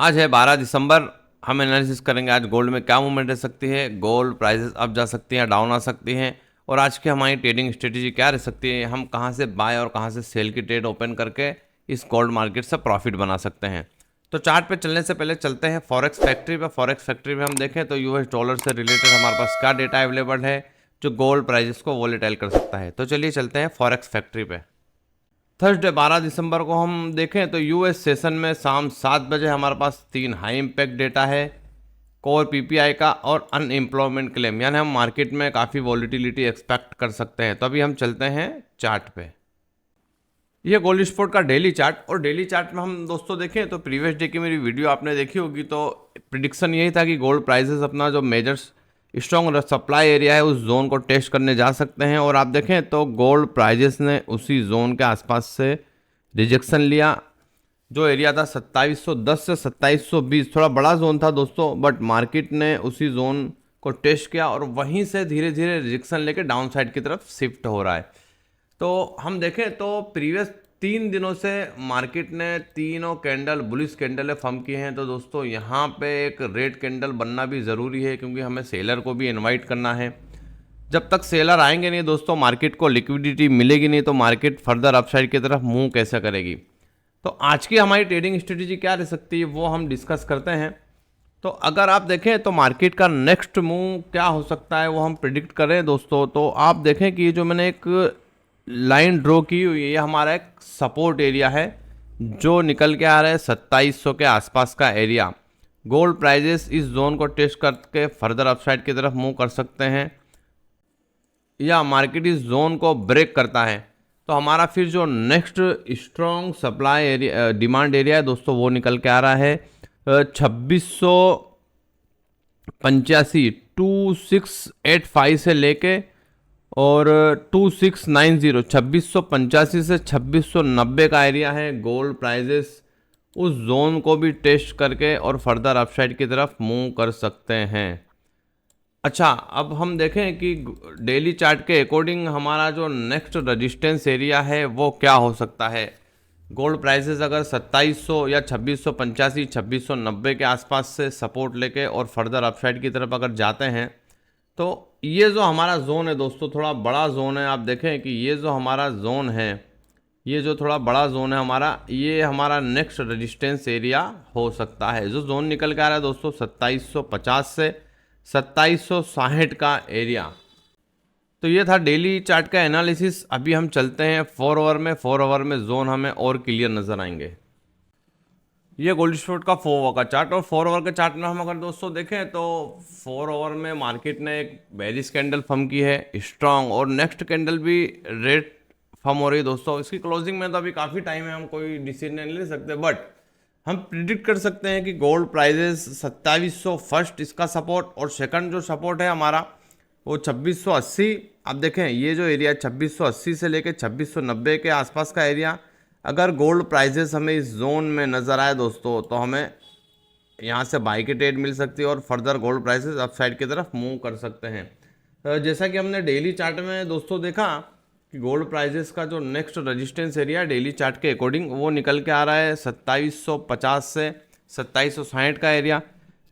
आज है 12 दिसंबर। हम एनालिसिस करेंगे आज गोल्ड में क्या मूवमेंट रह सकती है, गोल्ड प्राइसेस अप जा सकती हैं, डाउन आ सकती हैं, और आज की हमारी ट्रेडिंग स्ट्रेटेजी क्या रह सकती है, हम कहां से बाय और कहां से सेल की ट्रेड ओपन करके इस गोल्ड मार्केट से प्रॉफिट बना सकते हैं। तो चार्ट पे चलने से पहले चलते हैं फॉरेक्स फैक्ट्री पे। फॉरेक्स फैक्ट्री में हम देखें तो यूएस डॉलर से रिलेटेड हमारे पास क्या डेटा अवेलेबल है जो गोल्ड प्राइजेस को वोलेटाइल कर सकता है। तो चलिए चलते हैं फॉरेक्स फैक्ट्री पे। थर्सडे 12 दिसंबर को हम देखें तो यूएस सेशन में शाम 7 बजे हमारे पास 3 हाई इम्पैक्ट डेटा है, कोर पीपीआई का और अनएम्प्लॉयमेंट क्लेम, यानी हम मार्केट में काफ़ी वॉलिटिलिटी एक्सपेक्ट कर सकते हैं। तो अभी हम चलते हैं चार्ट पे। ये गोल्ड स्पॉट का डेली चार्ट, और डेली चार्ट में हम दोस्तों देखें तो प्रीवियस डे की मेरी वीडियो आपने देखी होगी, तो प्रिडिक्शन यही था कि गोल्ड प्राइसेस अपना जो मेजर्स स्ट्रॉन्ग सप्लाई एरिया है उस जोन को टेस्ट करने जा सकते हैं। और आप देखें तो गोल्ड प्राइजेस ने उसी जोन के आसपास से रिजेक्शन लिया। जो एरिया था 2710 से 2720, थोड़ा बड़ा जोन था दोस्तों, बट मार्केट ने उसी जोन को टेस्ट किया और वहीं से धीरे धीरे रिजेक्शन लेके डाउन साइड की तरफ शिफ्ट हो रहा है। तो हम देखें तो प्रीवियस 3 दिनों से मार्केट ने तीनों कैंडल बुलिश कैंडल फॉर्म किए हैं। तो दोस्तों यहाँ पे एक रेड कैंडल बनना भी ज़रूरी है, क्योंकि हमें सेलर को भी इनवाइट करना है। जब तक सेलर आएंगे नहीं दोस्तों, मार्केट को लिक्विडिटी मिलेगी नहीं, तो मार्केट फर्दर अपसाइड की तरफ मूव कैसे करेगी। तो आज की हमारी ट्रेडिंग स्ट्रेटेजी क्या रह सकती है वो हम डिस्कस करते हैं। तो अगर आप देखें तो मार्केट का नेक्स्ट मूव क्या हो सकता है वो हम प्रिडिक्ट करें दोस्तों। तो आप देखें कि ये जो मैंने एक लाइन ड्रॉ की हुई है, ये हमारा एक सपोर्ट एरिया है जो निकल के आ रहा है 2700 के आसपास का एरिया। गोल्ड प्राइजेस इस जोन को टेस्ट करके फर्दर अपसाइड की तरफ मूव कर सकते हैं, या मार्केट इस जोन को ब्रेक करता है तो हमारा फिर जो next strong supply area demand area है दोस्तों वो निकल के आ रहा है 2685, 2685 से लेके और 2690, 2685 से 2690 का एरिया है। गोल्ड प्राइजेस उस जोन को भी टेस्ट करके और फर्दर अपसाइड की तरफ मूव कर सकते हैं। अच्छा, अब हम देखें कि डेली चार्ट के अकॉर्डिंग हमारा जो नेक्स्ट रेजिस्टेंस एरिया है वो क्या हो सकता है। गोल्ड प्राइसेस अगर 2700 या 2685, 2690 के आसपास से सपोर्ट लेके और फर्दर अपसाइड की तरफ अगर जाते हैं तो ये जो हमारा जोन है दोस्तों थोड़ा बड़ा जोन है। आप देखें कि ये जो हमारा जोन है, ये जो थोड़ा बड़ा जोन है हमारा, ये हमारा नेक्स्ट रेजिस्टेंस एरिया हो सकता है। जो जोन निकल के आ रहा है दोस्तों 2750 से 2760 का एरिया। तो ये था डेली चार्ट का एनालिसिस। अभी हम चलते हैं 4 आवर में। 4 आवर में जोन हमें और क्लियर नजर आएंगे। ये गोल्ड स्पॉट का 4 आवर का चार्ट, और 4 आवर के चार्ट में हम अगर दोस्तों देखें तो 4 आवर में मार्केट ने एक बेरिश कैंडल फॉर्म की है स्ट्रांग, और नेक्स्ट कैंडल भी रेड फॉर्म हो रही है दोस्तों। इसकी क्लोजिंग में तो अभी काफ़ी टाइम है, हम कोई डिसीजन नहीं ले सकते, बट हम प्रिडिक्ट कर सकते हैं कि गोल्ड प्राइजेस 2700 फर्स्ट इसका सपोर्ट, और सेकंड जो सपोर्ट है हमारा वो 2680। आप देखें ये जो एरिया 2680 से लेके 2690 के आसपास का एरिया, अगर गोल्ड प्राइजेस हमें इस जोन में नज़र आए दोस्तों तो हमें यहाँ से बाई की ट्रेड मिल सकती है और फर्दर गोल्ड प्राइसेस अपसाइड की तरफ मूव कर सकते हैं। जैसा कि हमने डेली चार्ट में दोस्तों देखा कि गोल्ड प्राइजेस का जो next resistance area daily chart के अकॉर्डिंग वो निकल के आ रहा है 2750 से 2760 का एरिया।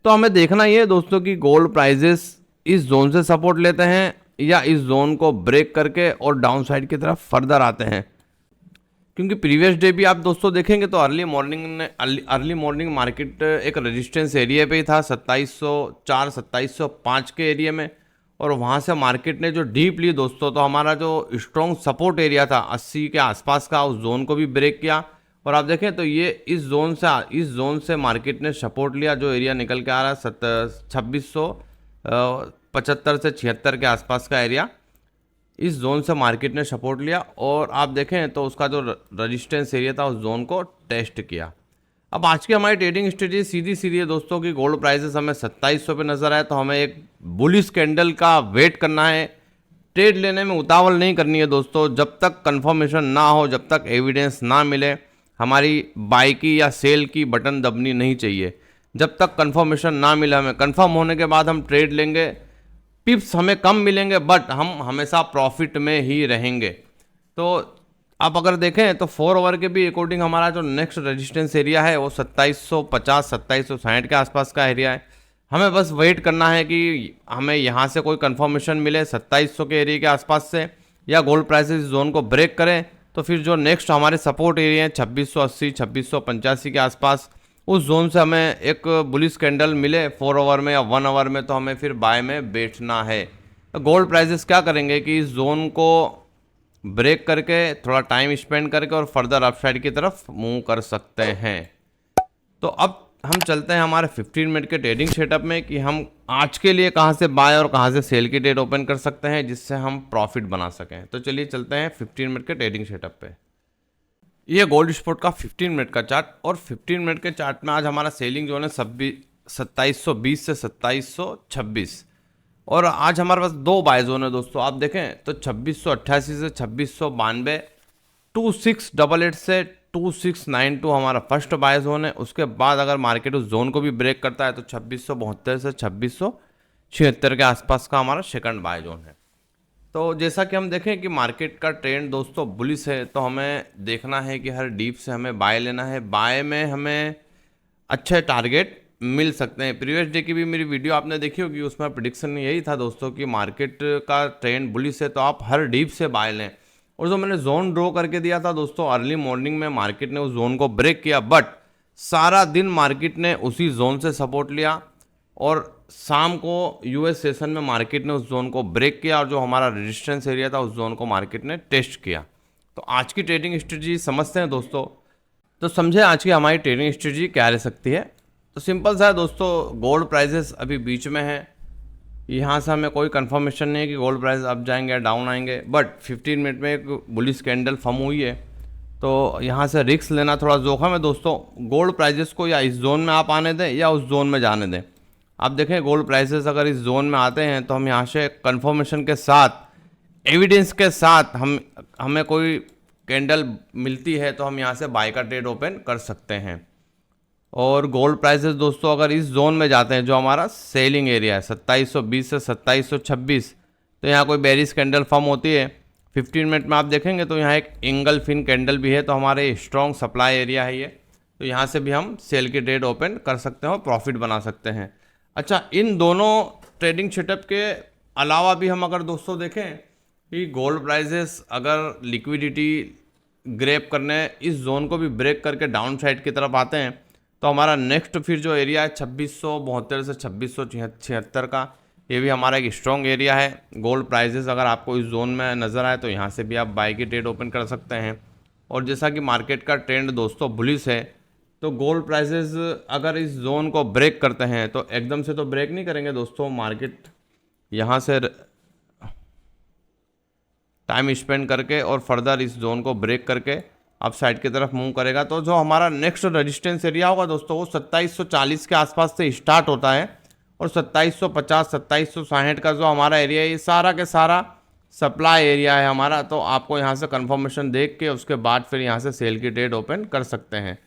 तो हमें देखना ये है दोस्तों कि गोल्ड प्राइजेस इस जोन से सपोर्ट लेते हैं या इस जोन को ब्रेक करके और डाउन साइड की तरफ फर्दर आते हैं। क्योंकि प्रीवियस डे भी आप दोस्तों देखेंगे तो अर्ली मॉर्निंग मार्केट एक रेजिस्टेंस एरिया पे ही था 2704, 2705 के एरिया में, और वहाँ से मार्केट ने जो डीप ली दोस्तों तो हमारा जो स्ट्रॉन्ग सपोर्ट एरिया था 80 के आसपास का उस जोन को भी ब्रेक किया। और आप देखें तो ये इस जोन से मार्केट ने सपोर्ट लिया, जो एरिया निकल के आ रहा है 2675 से 76 के आसपास का एरिया, इस जोन से मार्केट ने सपोर्ट लिया। और आप देखें तो उसका जो रेजिस्टेंस एरिया था उस जोन को टेस्ट किया। अब आज की हमारी ट्रेडिंग स्ट्रेटेजी सीधी है दोस्तों कि गोल्ड प्राइसेस हमें 2700 पे नजर आए तो हमें एक बुलिश कैंडल का वेट करना है। ट्रेड लेने में उतावल नहीं करनी है दोस्तों, जब तक कंफर्मेशन ना हो, जब तक एविडेंस ना मिले, हमारी बाई की या सेल की बटन दबनी नहीं चाहिए। जब तक कंफर्मेशन ना मिले, हमें कंफर्म होने के बाद हम ट्रेड लेंगे। पिप्स हमें कम मिलेंगे बट हम हमेशा प्रॉफिट में ही रहेंगे। तो आप अगर देखें तो 4 आवर के भी अकॉर्डिंग हमारा जो नेक्स्ट रेजिस्टेंस एरिया है वो 2750 2760 के आसपास का एरिया है। हमें बस वेट करना है कि हमें यहाँ से कोई कंफर्मेशन मिले 2700 के एरिया के आसपास से, या गोल्ड प्राइसेस जोन को ब्रेक करें तो फिर जो नेक्स्ट हमारे सपोर्ट एरिया है 2680 2685 के आसपास, उस जोन से हमें एक बुलिश कैंडल मिले 4 आवर में या 1 आवर में, तो हमें फिर बाय में बैठना है। तो गोल्ड प्राइसेस क्या करेंगे कि इस जोन को ब्रेक करके थोड़ा टाइम स्पेंड करके और फर्दर अपसाइड की तरफ मूव कर सकते हैं। तो अब हम चलते हैं हमारे 15 मिनट के ट्रेडिंग सेटअप में कि हम आज के लिए कहां से बाय और कहां से सेल की ट्रेड ओपन कर सकते हैं जिससे हम प्रॉफिट बना सकें। तो चलिए चलते हैं 15 मिनट के ट्रेडिंग सेटअप पे। ये गोल्ड स्पॉट का 15 मिनट का चार्ट, और 15 मिनट के चार्ट में आज हमारा सेलिंग जोन है 2720 से 2726, और आज हमारे पास 2 बाय जोन है दोस्तों। आप देखें तो 2688 से 2692, 2688 से 2692 हमारा फर्स्ट बाय जोन है। उसके बाद अगर मार्केट उस जोन को भी ब्रेक करता है तो 2672 से 2676 के आसपास का हमारा सेकंड बाय जोन है। तो जैसा कि हम देखें कि मार्केट का ट्रेंड दोस्तों बुलिश है, तो हमें देखना है कि हर डीप से हमें बाय लेना है। बाय में हमें अच्छे टारगेट मिल सकते हैं। प्रीवियस डे की भी मेरी वीडियो आपने देखी होगी, उसमें प्रिडिक्शन यही था दोस्तों कि मार्केट का ट्रेंड बुलिश है तो आप हर डीप से बाय लें। और जो मैंने जोन ड्रॉ करके दिया था दोस्तों, अर्ली मॉर्निंग में मार्केट ने उस जोन को ब्रेक किया, बट सारा दिन मार्केट ने उसी जोन से सपोर्ट लिया, और शाम को यूएस सेशन में मार्केट ने उस जोन को ब्रेक किया, और जो हमारा रेजिस्टेंस एरिया था उस जोन को मार्केट ने टेस्ट किया। तो आज की ट्रेडिंग स्ट्रेटजी समझते हैं दोस्तों। तो समझे आज की हमारी ट्रेडिंग स्ट्रेटजी क्या रह सकती है। तो सिंपल सा है दोस्तों, गोल्ड प्राइसेस अभी बीच में है, यहाँ से हमें कोई कंफर्मेशन नहीं है कि गोल्ड प्राइस अप जाएंगे या डाउन आएंगे, बट 15 मिनट में एक बुलिश कैंडल फॉर्म हुई है, तो यहाँ से रिस्क लेना थोड़ा जोखिम है दोस्तों। गोल्ड प्राइसेस को या इस जोन में आप आने दें या उस जोन में जाने दें। आप देखें गोल्ड प्राइसेस अगर इस जोन में आते हैं तो हम यहाँ से कंफर्मेशन के साथ, एविडेंस के साथ हमें कोई कैंडल मिलती है तो हम यहाँ से बाय का ट्रेड ओपन कर सकते हैं। और गोल्ड प्राइसेस दोस्तों अगर इस जोन में जाते हैं जो हमारा सेलिंग एरिया है 2720 से 2726, तो यहाँ कोई बेरिश कैंडल फॉर्म होती है 15 मिनट में, आप देखेंगे तो यहाँ एक एंगल फिन कैंडल भी है, तो हमारे स्ट्रॉन्ग सप्लाई एरिया है ये, तो यहाँ से भी हम सेल की ट्रेड ओपन कर सकते हैं और प्रॉफिट बना सकते हैं। अच्छा, इन दोनों ट्रेडिंग सेटअप के अलावा भी हम अगर दोस्तों देखें कि गोल्ड प्राइसेस अगर लिक्विडिटी ग्रैब करने इस जोन को भी ब्रेक करके डाउन साइड की तरफ आते हैं, तो हमारा नेक्स्ट फिर जो एरिया है 2672 से 2676 का, ये भी हमारा एक स्ट्रॉन्ग एरिया है। गोल्ड प्राइसेस अगर आपको इस जोन में नज़र आए तो यहाँ से भी आप बाय की ट्रेड ओपन कर सकते हैं। और जैसा कि मार्केट का ट्रेंड दोस्तों बुलिश है, तो गोल्ड प्राइसेस अगर इस जोन को ब्रेक करते हैं तो एकदम से तो ब्रेक नहीं करेंगे दोस्तों, मार्केट यहाँ से टाइम स्पेंड करके और फर्दर इस जोन को ब्रेक करके अप साइड की तरफ मूव करेगा। तो जो हमारा नेक्स्ट रेजिस्टेंस एरिया होगा दोस्तों वो 2740 के आसपास से स्टार्ट होता है, और 2750 2760 का जो हमारा एरिया है ये सारा के सारा सप्लाई एरिया है हमारा। तो आपको यहाँ से कंफर्मेशन देख के उसके बाद फिर यहाँ से सेल की ट्रेड ओपन कर सकते हैं।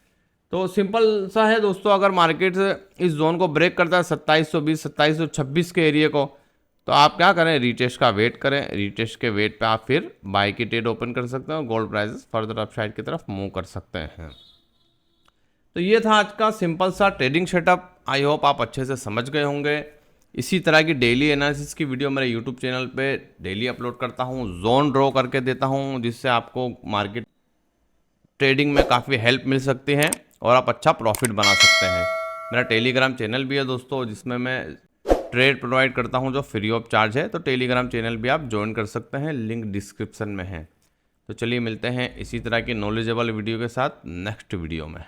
तो सिंपल सा है दोस्तों, अगर मार्केट इस जोन को ब्रेक करता है 2720 2726 के एरिया को, तो आप क्या करें, रीटेस्ट का वेट करें। रीटेस्ट के वेट पे आप फिर बाय की ट्रेड ओपन कर सकते हैं, गोल्ड प्राइसेस फर्दर अपसाइड की तरफ मूव कर सकते हैं। तो ये था आज का सिंपल सा ट्रेडिंग सेटअप। आई होप आप अच्छे से समझ गए होंगे। इसी तरह की डेली एनालिसिस की वीडियो मेरे यूट्यूब चैनल पे डेली अपलोड करता हूँ, जोन ड्रॉ करके देता हूँ, जिससे आपको मार्केट ट्रेडिंग में काफ़ी हेल्प मिल सकती है और आप अच्छा प्रॉफिट बना सकते हैं। मेरा टेलीग्राम चैनल भी है दोस्तों, जिसमें मैं ट्रेड प्रोवाइड करता हूं जो फ्री ऑफ चार्ज है। तो टेलीग्राम चैनल भी आप ज्वाइन कर सकते हैं, लिंक डिस्क्रिप्शन में है। तो चलिए मिलते हैं इसी तरह की नॉलेजेबल वीडियो के साथ नेक्स्ट वीडियो में।